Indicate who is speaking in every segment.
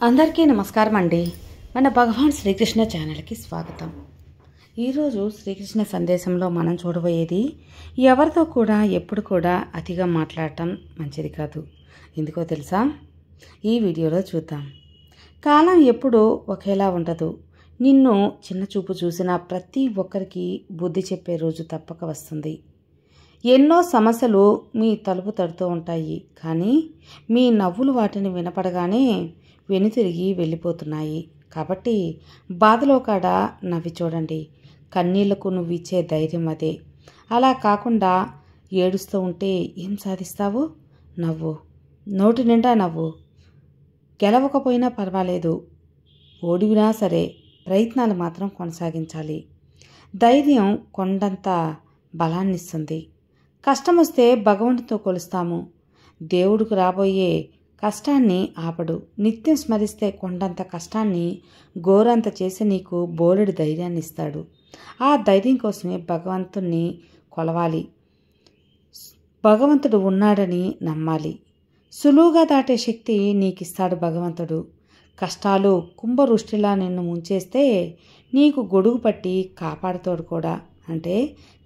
Speaker 1: అందరికీ నమస్కారం అండి. మన భగవాన్ శ్రీకృష్ణ ఛానల్కి స్వాగతం. ఈరోజు శ్రీకృష్ణ సందేశంలో మనం చూడబోయేది, ఎవరితో కూడా ఎప్పుడు కూడా అతిగా మాట్లాడటం మంచిది కాదు. ఎందుకో తెలుసా? ఈ వీడియోలో చూద్దాం. కాలం ఎప్పుడూ ఒకేలా ఉండదు. నిన్ను చిన్న చూపు చూసిన ప్రతి ఒక్కరికి బుద్ధి చెప్పే రోజు తప్పక వస్తుంది. ఎన్నో సమస్యలు మీ తలుపు తడుతూ ఉంటాయి, కానీ మీ నవ్వులు వాటిని వినపడగానే వెనుతిరిగి వెళ్ళిపోతున్నాయి. కాబట్టి బాధలో కాడ నవ్వి చూడండి. కన్నీళ్లకు నువ్వు ఇచ్చే ధైర్యం అదే. అలా కాకుండా ఏడుస్తూ ఉంటే ఏం సాధిస్తావు? నవ్వు, నోటి నిండా నవ్వు. గెలవకపోయినా పర్వాలేదు, ఓడినా సరే ప్రయత్నాలు మాత్రం కొనసాగించాలి. ధైర్యం కొండంత బలాన్నిస్తుంది. కష్టం వస్తే భగవంతుడితో కొలుస్తాము. దేవుడికి రాబోయే కష్టాన్ని ఆపడు. నిత్యం స్మరిస్తే కొండంత కష్టాన్ని గోరంత చేసి నీకు బోలెడు ధైర్యాన్ని ఇస్తాడు. ఆ ధైర్యం కోసమే భగవంతుణ్ణి కొలవాలి. భగవంతుడు ఉన్నాడని నమ్మాలి. సులువుగా దాటే శక్తి నీకిస్తాడు భగవంతుడు. కష్టాలు కుంభవృష్టిలా నిన్ను ముంచేస్తే నీకు గొడుగు పట్టి కాపాడుతాడు కూడా. అంటే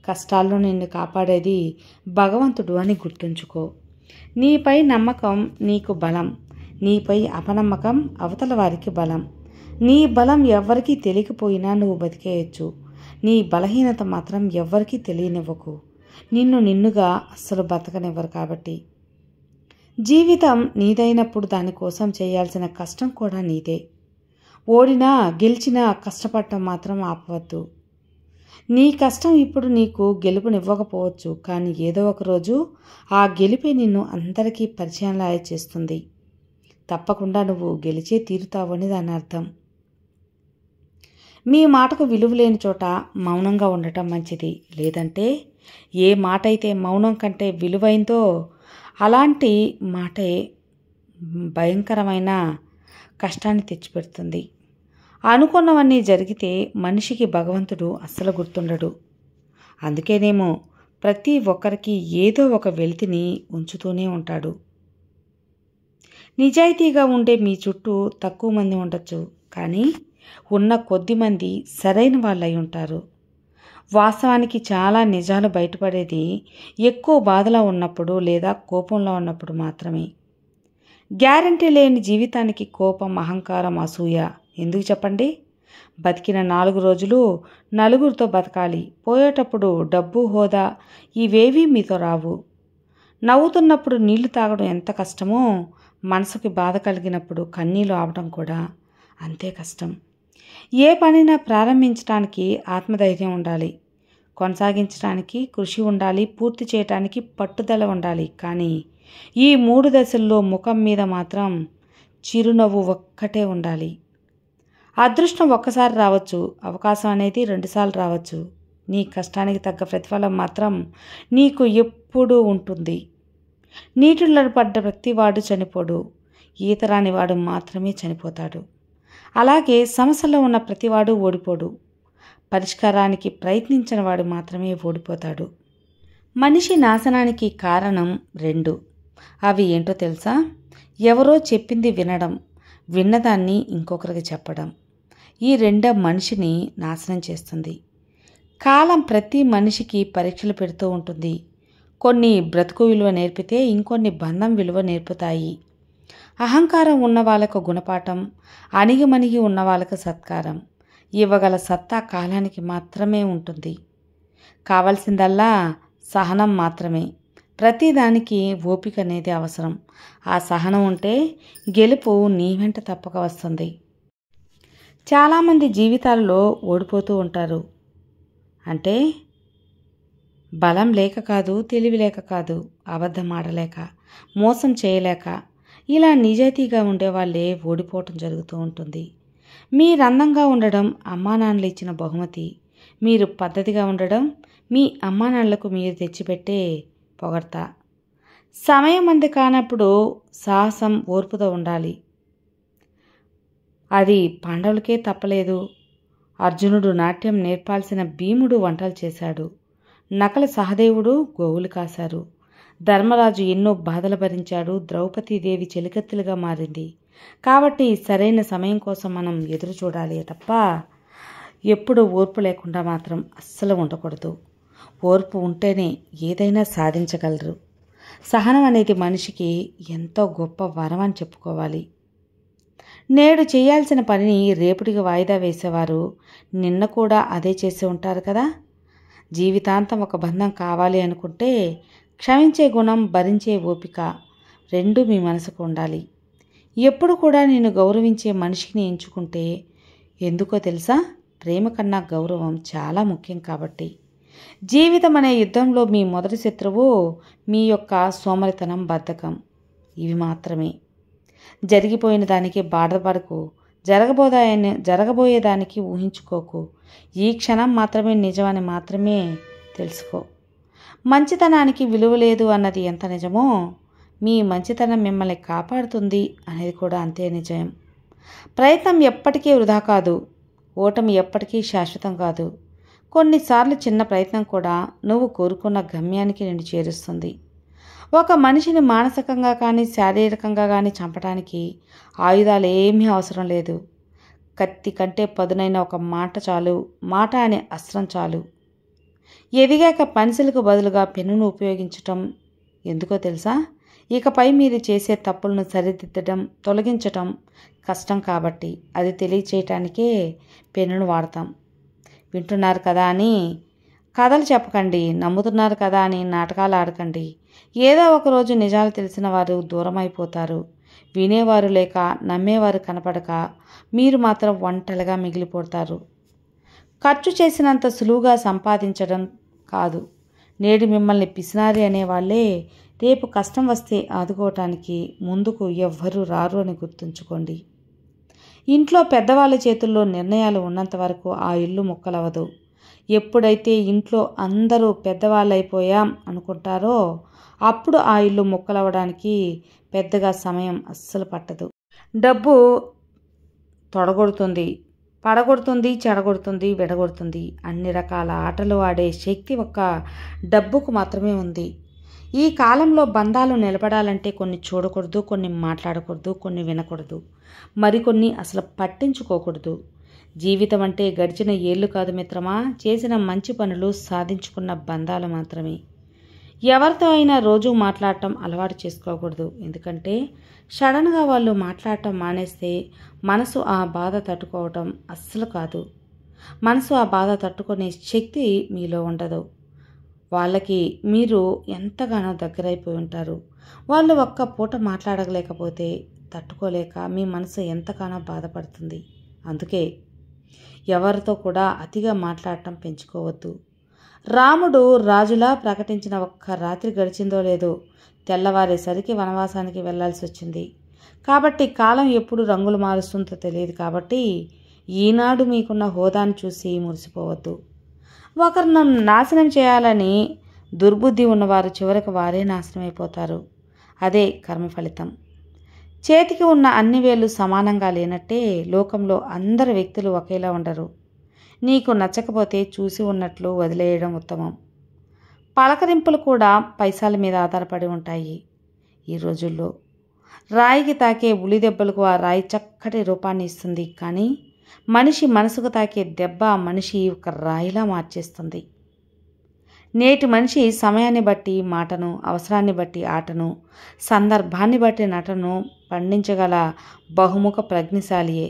Speaker 1: కష్టాల్లో నిన్ను కాపాడేది భగవంతుడు అని గుర్తుంచుకో. నీపై నమ్మకం నీకు బలం, నీపై అపనమ్మకం అవతల వారికి బలం. నీ బలం ఎవ్వరికీ తెలియకపోయినా నువ్వు బతికేయచ్చు. నీ బలహీనత మాత్రం ఎవ్వరికీ తెలియనివ్వకు. నిన్నుగా అస్సలు బతకనివ్వరు. కాబట్టి జీవితం నీదైనప్పుడు దానికోసం చేయాల్సిన కష్టం కూడా నీదే. ఓడినా గెలిచినా కష్టపడటం మాత్రం ఆపవద్దు. నీ కష్టం ఇప్పుడు నీకు గెలుపునివ్వకపోవచ్చు, కానీ ఏదో ఒక రోజు ఆ గెలిపే నిన్ను అందరికీ పరిచయంలా చేస్తుంది. తప్పకుండా నువ్వు గెలిచే తీరుతావని దాని అర్థం. మీ మాటకు విలువ లేని చోట మౌనంగా ఉండటం మంచిది. లేదంటే ఏ మాట అయితే మౌనం కంటే విలువైందో అలాంటి మాటే భయంకరమైన కష్టాన్ని తెచ్చిపెడుతుంది. అనుకున్నవన్నీ జరిగితే మనిషికి భగవంతుడు అస్సలు గుర్తుండడు. అందుకేనేమో ప్రతి ఒక్కరికి ఏదో ఒక వెలితిని ఉంచుతూనే ఉంటాడు. నిజాయితీగా ఉండే మీ చుట్టూ తక్కువ మంది ఉండొచ్చు, కానీ ఉన్న కొద్ది మంది సరైన వాళ్ళు అయి ఉంటారు. వాస్తవానికి చాలా నిజాలు బయటపడేది ఎక్కువ బాధలో ఉన్నప్పుడు లేదా కోపంలో ఉన్నప్పుడు మాత్రమే. గ్యారంటీ లేని జీవితానికి కోపం, అహంకారం, అసూయ ఎందుకు చెప్పండి? బతికిన 4 రోజులు నలుగురితో బతకాలి. పోయేటప్పుడు డబ్బు, హోదా ఇవేవీ మీతో రావు. నవ్వుతున్నప్పుడు నీళ్లు తాగడం ఎంత కష్టమో, మనసుకి బాధ కలిగినప్పుడు కన్నీళ్లు ఆపడం కూడా అంతే కష్టం. ఏ పనైనా ప్రారంభించడానికి ఆత్మధైర్యం ఉండాలి, కొనసాగించడానికి కృషి ఉండాలి, పూర్తి చేయడానికి పట్టుదల ఉండాలి. కానీ ఈ 3 దశల్లో ముఖం మీద మాత్రం చిరునవ్వు ఒక్కటే ఉండాలి. అదృష్టం ఒక్కసారి రావచ్చు, అవకాశం అనేది 2 సార్లు రావచ్చు. నీ కష్టానికి తగ్గ ప్రతిఫలం మాత్రం నీకు ఎప్పుడూ ఉంటుంది. నీటిలో పడ్డ ప్రతివాడు చనిపోడు, ఈత రాని వాడు మాత్రమే చనిపోతాడు. అలాగే సమస్యలో ఉన్న ప్రతివాడు ఓడిపోడు, పరిష్కారానికి ప్రయత్నించిన వాడు మాత్రమే ఓడిపోతాడు. మనిషి నాశనానికి కారణం 2. అవి ఏంటో తెలుసా? ఎవరో చెప్పింది వినడం, విన్నదాన్ని ఇంకొకరికి చెప్పడం. ఈ 2 మనిషిని నాశనం చేస్తుంది. కాలం ప్రతి మనిషికి పరీక్షలు పెడుతూ ఉంటుంది. కొన్ని బ్రతుకు విలువ నేర్పితే ఇంకొన్ని బంధం విలువ నేర్పుతాయి. అహంకారం ఉన్న వాళ్ళకు గుణపాఠం, అణిగిమణిగి ఉన్న వాళ్ళకు సత్కారం ఇవ్వగల సత్తా కాలానికి మాత్రమే ఉంటుంది. కావాల్సిందల్లా సహనం మాత్రమే. ప్రతిదానికి ఓపిక అనేది అవసరం. ఆ సహనం ఉంటే గెలుపు నీ వెంట తప్పక వస్తుంది. చాలామంది జీవితాల్లో ఓడిపోతూ ఉంటారు. అంటే బలం లేక కాదు, తెలివి లేక కాదు, అబద్ధం ఆడలేక, మోసం చేయలేక, ఇలా నిజాయితీగా ఉండేవాళ్ళే ఓడిపోవటం జరుగుతూ ఉంటుంది. మీరు అందంగా ఉండడం అమ్మానాన్నలు ఇచ్చిన బహుమతి. మీరు పద్ధతిగా ఉండడం మీ అమ్మానాన్నలకు మీరు తెచ్చిపెట్టే పొగడ్త. సమయం అంది కానప్పుడు సాహసం, ఓర్పుతో ఉండాలి. అది పాండవులకే తప్పలేదు. అర్జునుడు నాట్యం నేర్పాల్సిన భీముడు వంటలు చేశాడు. నకల సహదేవుడు గోవులు కాశారు. ధర్మరాజు ఎన్నో బాధలు భరించాడు. ద్రౌపదీదేవి చెలికత్తెలుగా మారింది. కాబట్టి సరైన సమయం కోసం మనం ఎదురు చూడాలి తప్ప ఎప్పుడు ఓర్పు లేకుండా మాత్రం అస్సలు ఉండకూడదు. ఓర్పు ఉంటేనే ఏదైనా సాధించగలరు. సహనం అనేది మనిషికి ఎంతో గొప్ప వరం అని చెప్పుకోవాలి. నేడు చేయాల్సిన పనిని రేపటికి వాయిదా వేసేవారు నిన్న కూడా అదే చేసి ఉంటారు కదా. జీవితాంతం ఒక బంధం కావాలి అనుకుంటే క్షమించే గుణం, భరించే ఓపిక రెండూ మీ మనసుకు ఉండాలి. ఎప్పుడు కూడా నేను గౌరవించే మనిషిని ఎంచుకుంటే, ఎందుకో తెలుసా, ప్రేమ కన్నా గౌరవం చాలా ముఖ్యం కాబట్టి. జీవితం అనే యుద్ధంలో మీ మొదటి శత్రువు మీ యొక్క సోమరితనం, బద్ధకం. ఇవి మాత్రమే. జరిగిపోయిన దానికి బాధపడకు, జరగబోయేదానికి ఊహించుకోకు. ఈ క్షణం మాత్రమే నిజమని మాత్రమే తెలుసుకో. మంచితనానికి విలువ లేదు అన్నది ఎంత నిజమో, మీ మంచితనం మిమ్మల్ని కాపాడుతుంది అనేది కూడా అంతే నిజం. ప్రయత్నం ఎప్పటికీ వృధా కాదు. ఓటమి ఎప్పటికీ శాశ్వతం కాదు. కొన్నిసార్లు చిన్న ప్రయత్నం కూడా నువ్వు కోరుకున్న గమ్యానికి నిన్ను చేరుస్తుంది. ఒక మనిషిని మానసికంగా కానీ శారీరకంగా కానీ చంపడానికి ఆయుధాలు ఏమీ అవసరం లేదు. కత్తి కంటే పదునైన ఒక మాట చాలు. మాట అనే అస్త్రం చాలు. ఎదిగాక పెన్సిల్కు బదులుగా పెన్నును ఉపయోగించటం ఎందుకో తెలుసా? ఇకపై మీరు చేసే తప్పులను సరిదిద్దడం, తొలగించటం కష్టం కాబట్టి. అది తెలియచేయటానికే పెన్నును వాడతాం. వింటున్నారు కదా అని కథలు చెప్పకండి. నమ్ముతున్నారు కదా అని నాటకాలు ఆడకండి. ఏదో ఒకరోజు నిజాలు తెలిసిన వారు దూరం అయిపోతారు. వినేవారు లేక, నమ్మేవారు కనపడక మీరు మాత్రం ఒంటరిగా మిగిలిపోతారు. ఖర్చు చేసినంత సులువుగా సంపాదించడం కాదు. నేడు మిమ్మల్ని పిసినారి అనేవాళ్లే రేపు కష్టం వస్తే ఆదుకోవటానికి ముందుకు ఎవ్వరూ రారు అని గుర్తుంచుకోండి. ఇంట్లో పెద్దవాళ్ళ చేతుల్లో నిర్ణయాలు ఉన్నంత వరకు ఆ ఇల్లు ముక్కలవదు. ఎప్పుడైతే ఇంట్లో అందరూ పెద్దవాళ్ళైపోయాం అనుకుంటారో అప్పుడు ఆ ఇల్లు ముక్కలవడానికి పెద్దగా సమయం అస్సలు పట్టదు. డబ్బు తొడగొడుతుంది, పడగొడుతుంది, చెడగొడుతుంది, విడగొడుతుంది. అన్ని రకాల ఆటలు ఆడే శక్తి ఒక్క డబ్బుకు మాత్రమే ఉంది. ఈ కాలంలో బంధాలు నిలబడాలంటే కొన్ని చూడకూడదు, కొన్ని మాట్లాడకూడదు, కొన్ని వినకూడదు, మరికొన్ని అసలు పట్టించుకోకూడదు. జీవితం అంటే గడిచిన ఏళ్ళు కాదు మిత్రమా, చేసిన మంచి పనులు, సాధించుకున్న బంధాలు మాత్రమే. ఎవరితో అయినా రోజు మాట్లాడటం అలవాటు చేసుకోకూడదు. ఎందుకంటే సడన్గా వాళ్ళు మాట్లాడటం మానేస్తే మనసు ఆ బాధ తట్టుకోవటం అస్సలు కాదు. మనసు ఆ బాధ తట్టుకునే శక్తి మీలో ఉండదు. వాళ్ళకి మీరు ఎంతగానో దగ్గరైపోయి ఉంటారు. వాళ్ళు ఒక్క పూట మాట్లాడలేకపోతే తట్టుకోలేక మీ మనసు ఎంతగానో బాధపడుతుంది. అందుకే ఎవరితో కూడా అతిగా మాట్లాడటం పెంచుకోవద్దు. రాముడు రాజులా ప్రకటించిన ఒక్క రాత్రి గడిచిందో లేదో తెల్లవారేసరికి వనవాసానికి వెళ్లాల్సి వచ్చింది. కాబట్టి కాలం ఎప్పుడు రంగులు మారుస్తుందో తెలియదు. కాబట్టి ఈనాడు మీకున్న హోదాను చూసి మురిసిపోవద్దు. ఒకరిని నాశనం చేయాలని దుర్బుద్ధి ఉన్నవారు చివరికి వారే నాశనమైపోతారు. అదే కర్మ ఫలితం. చేతికి ఉన్న అన్ని వేళ్ళు సమానంగా లేనట్టే లోకంలో అందరు వ్యక్తులు ఒకేలా ఉండరు. నీకు నచ్చకపోతే చూసి ఉన్నట్లు వదిలేయడం ఉత్తమం. పలకరింపులు కూడా పైసల మీద ఆధారపడి ఉంటాయి. ఈ రోజుల్లో రాయికి తాకే ఉలి దెబ్బలకు ఆ రాయి చక్కటి రూపాన్ని ఇస్తుంది. కానీ మనిషి మనసుకు తాకే దెబ్బ మనిషి ఒక రాయిలా మార్చేస్తుంది. నేటి మనిషి సమయాన్ని బట్టి మాటను, అవసరాన్ని బట్టి ఆటను, సందర్భాన్ని బట్టి నటను పండించగల బహుముఖ ప్రజ్ఞశాలియే.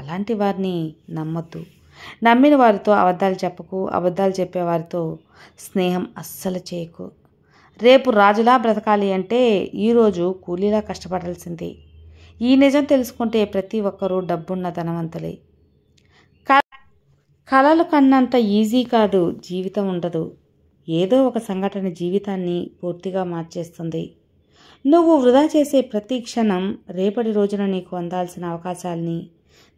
Speaker 1: అలాంటి వారిని నమ్మొద్దు. నమ్మిన వారితో అబద్ధాలు చెప్పకు. అబద్ధాలు చెప్పేవారితో స్నేహం అస్సలు చేయకు. రేపు రాజులా బ్రతకాలి అంటే ఈరోజు కూలీలా కష్టపడాల్సిందే. ఈ నిజం తెలుసుకుంటే ప్రతి ఒక్కరూ డబ్బున్న ధనవంతులే. కలలు కన్నంత ఈజీ కాదు జీవితం ఉండదు. ఏదో ఒక సంఘటన జీవితాన్ని పూర్తిగా మార్చేస్తుంది. నువ్వు వృధా చేసే ప్రతి క్షణం రేపటి రోజున నీకు అందాల్సిన అవకాశాలని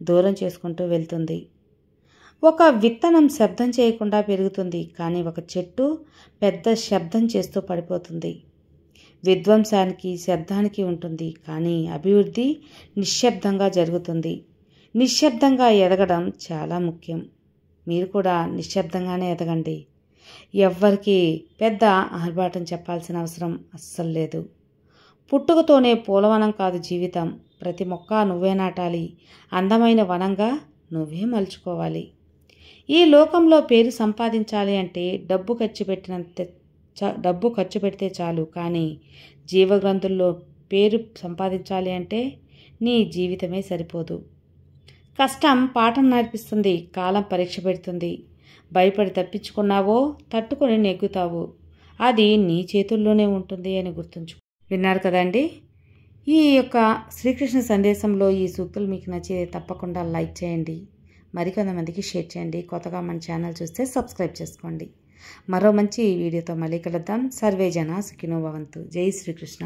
Speaker 1: దూరం చేసుకుంటూ వెళ్తుంది. ఒక విత్తనం శబ్దం చేయకుండా పెరుగుతుంది, కానీ ఒక చెట్టు పెద్ద శబ్దం చేస్తూ పడిపోతుంది. విధ్వంసానికి శబ్దానికి ఉంటుంది, కానీ అభివృద్ధి నిశ్శబ్దంగా జరుగుతుంది. నిశ్శబ్దంగా ఎదగడం చాలా ముఖ్యం. మీరు కూడా నిశ్శబ్దంగానే ఎదగండి. ఎవ్వరికి పెద్ద ఆర్భాటం చెప్పాల్సిన అవసరం అస్సలు లేదు. పుట్టుకతోనే పూలవనం కాదు జీవితం. ప్రతి మొక్క నువ్వే నాటాలి. అందమైన వనంగా నువ్వే మలుచుకోవాలి. ఈ లోకంలో పేరు సంపాదించాలి అంటే డబ్బు ఖర్చు పెడితే చాలు. కానీ జీవగ్రంథుల్లో పేరు సంపాదించాలి అంటే నీ జీవితమే సరిపోదు. కష్టం పాఠం నేర్పిస్తుంది, కాలం పరీక్ష పెడుతుంది. భయపడి తప్పించుకున్నావో తట్టుకొని నెగ్గుతావు. అది నీ చేతుల్లోనే ఉంటుంది అని గుర్తుంచు. విన్నారు కదండి. ఈ యొక్క శ్రీకృష్ణ సందేశంలో ఈ సూక్తులు మీకు నచ్చితే తప్పకుండా లైక్ చేయండి, మరికొంతమందికి షేర్ చేయండి. కొత్తగా మన ఛానల్ చూస్తే సబ్స్క్రైబ్ చేసుకోండి. మరో మంచి వీడియోతో మళ్ళీ కలుద్దాం. సర్వే జన సుఖినో భవంతు. జై శ్రీకృష్ణ.